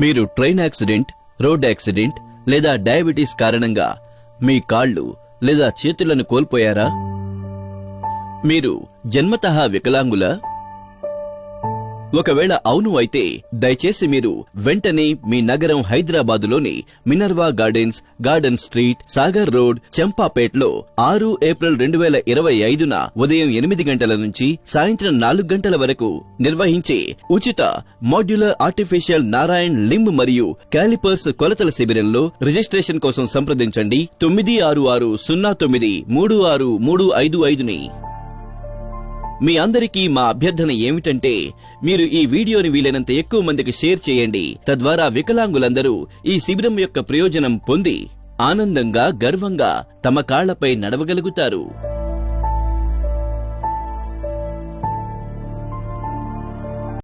మీరు train accident, road accident లేదా diabetes కారణంగా మీ కాళ్లు లేదా చేతులను కోల్పోయారా? మీరు జన్మతః వికలాంగులా? ఒకవేళ అవును అయితే దయచేసి మీరు వెంటనే మీ నగరం హైదరాబాదులోని Minerva Gardens, Garden Street, Sagar Road, చంపాపేట్లో 6 ఏప్రిల్ 2025న ఉదయం 8 గంటల నుంచి సాయంత్రం 4 గంటల వరకు నిర్వహించే ఉచిత మాడ్యులర్ ఆర్టిఫిషియల్ నారాయణ్ లింబ్ మరియు క్యాలిపర్స్ కొలతల శిబిరంలో రిజిస్ట్రేషన్ కోసం సంప్రదించండి 96609336355ని. మీ అందరికీ మా అభ్యర్థన ఏమిటంటే మీరు ఈ వీడియోని వీలైనంత ఎక్కువ మందికి షేర్ చేయండి. తద్వారా వికలాంగులందరూ ఈ శిబిరం యొక్క ప్రయోజనం పొంది ఆనందంగా, గర్వంగా తమ కాళ్లపై నడవగలుగుతారు.